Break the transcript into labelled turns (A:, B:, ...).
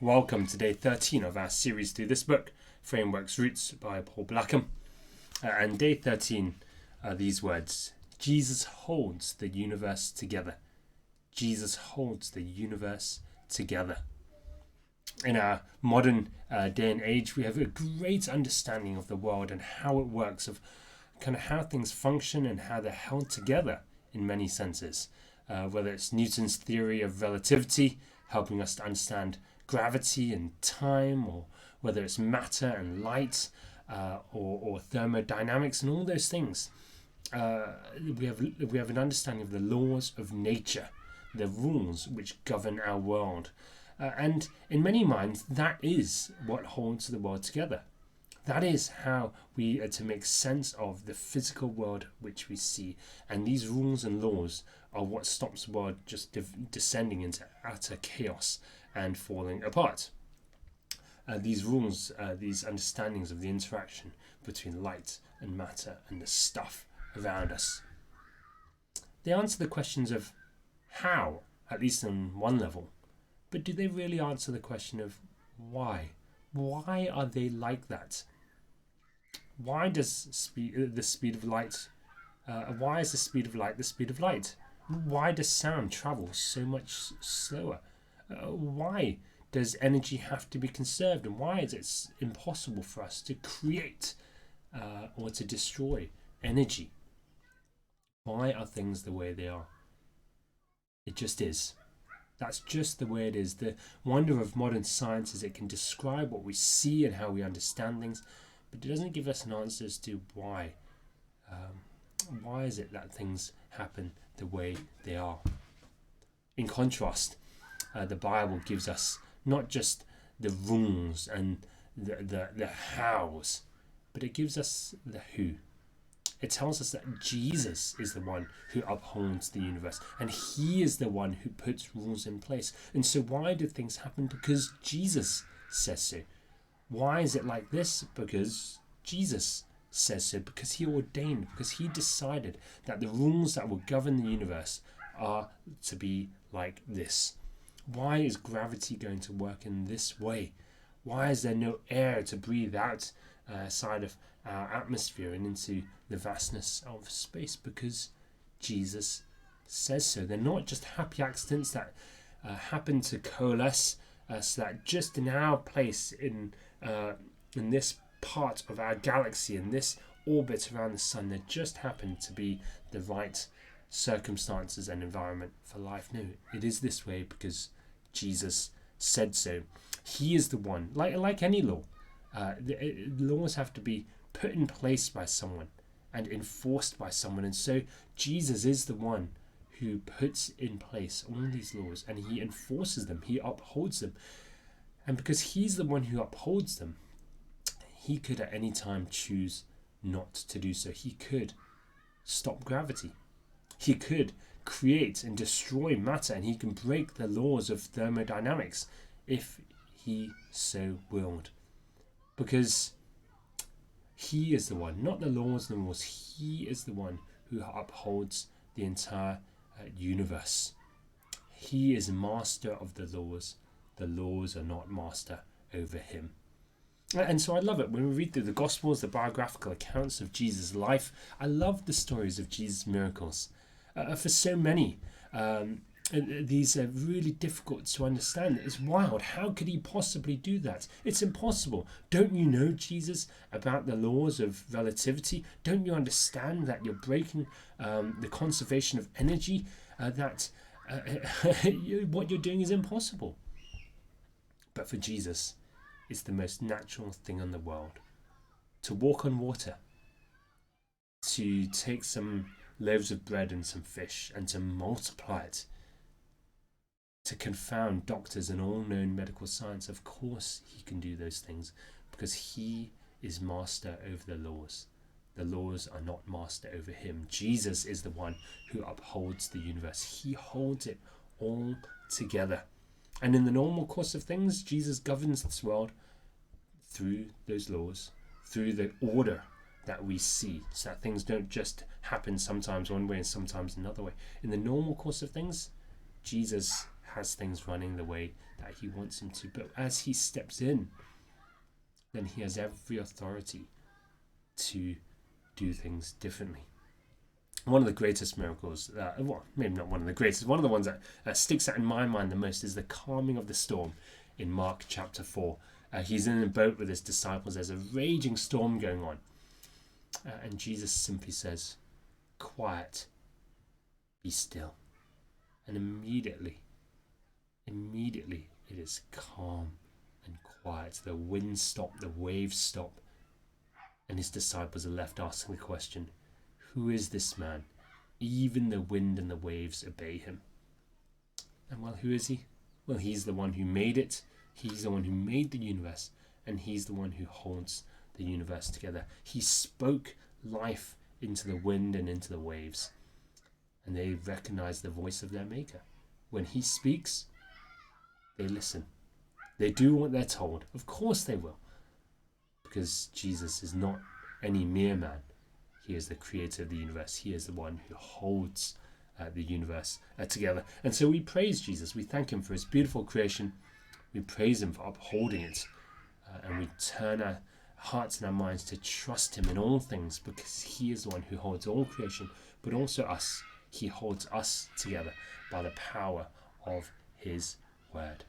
A: Welcome to day 13 of our series through this book, Frameworks Roots by Vol.1. And day 13 are these words: Jesus holds the universe together. Jesus holds the universe together. In our modern day and age, we have a great understanding of the world and how it works, of kind of how things function and how they're held together in many senses. Whether it's Newton's theory of relativity, helping us to understand gravity and time, or whether it's matter and light, or thermodynamics and all those things. We have an understanding of the laws of nature, the rules which govern our world. And in many minds, that is what holds the world together. That is how we are to make sense of the physical world which we see. And these rules and laws are what stops the world just descending into utter chaos and falling apart. These rules, these understandings of the interaction between light and matter and the stuff around us, they answer the questions of how, at least on one level. But do they really answer the question of why? Why are they like that? Why does the speed of light? Why is the speed of light the speed of light? Why does sound travel so much slower? Why does energy have to be conserved? And why is it impossible for us to create or to destroy energy? Why are things the way they are? It just is. That's just the way it is. The wonder of modern science is it can describe what we see and how we understand things, but it doesn't give us an answer as to why. Why is it that things happen the way they are? In contrast, the Bible gives us not just the rules and the hows, but it gives us the who. It tells us that Jesus is the one who upholds the universe, and he is the one who puts rules in place. And so why do things happen? Because Jesus says so. Why is it like this? Because Jesus says so, because he ordained, because he decided that the rules that will govern the universe are to be like this. Why is gravity going to work in this way? Why is there no air to breathe outside of our atmosphere and into the vastness of space? Because Jesus says so. They're not just happy accidents that happen to coalesce so that just in our place in this part of our galaxy, in this orbit around the sun, there just happen to be the right circumstances and environment for life. No, it is this way because Jesus said so. He is the one, like any law. The laws have to be put in place by someone and enforced by someone, and so Jesus is the one who puts in place all these laws, and he enforces them, he upholds them. And because he's the one who upholds them, he could at any time choose not to do so. He could stop gravity. He could create and destroy matter, and he can break the laws of thermodynamics if he so willed. Because he is the one, not the laws and the rules. He is the one who upholds the entire universe. He is master of the laws. The laws are not master over him. And so I love it when we read through the Gospels, the biographical accounts of Jesus' life. I love the stories of Jesus' miracles. For so many, these are really difficult to understand. It's wild. How could he possibly do that? It's impossible. Don't you know, Jesus, about the laws of relativity? Don't you understand that you're breaking the conservation of energy? That what you're doing is impossible. But for Jesus, it's the most natural thing in the world. To walk on water, to take some loaves of bread and some fish and to multiply it, to confound doctors and all known medical science. Of course he can do those things because he is master over the laws. The laws are not master over him. Jesus is the one who upholds the universe. He holds it all together. And in the normal course of things, Jesus governs this world through those laws, through the order that we see, so that things don't just happen sometimes one way and sometimes another way. In the normal course of things, Jesus has things running the way that he wants him to. But as he steps in, then he has every authority to do things differently. One of the greatest miracles, well, maybe not one of the greatest, one of the ones that sticks out in my mind the most is the calming of the storm in Mark chapter 4. He's in a boat with his disciples. There's a raging storm going on. And Jesus simply says, "Quiet, be still." And immediately it is calm and quiet. The winds stop, the waves stop. And his disciples are left asking the question, who is this man? Even the wind and the waves obey him. And well, who is he? Well, he's the one who made it. He's the one who made the universe. And he's the one who holds the universe together. He spoke life into the wind and into the waves. And they recognize the voice of their maker. When he speaks, they listen. They do what they're told. Of course they will. Because Jesus is not any mere man. He is the creator of the universe. He is the one who holds the universe together. And so we praise Jesus. We thank him for his beautiful creation. We praise him for upholding it. And we turn our hearts and our minds to trust him in all things, because he is the one who holds all creation, but also us. He holds us together by the power of his word.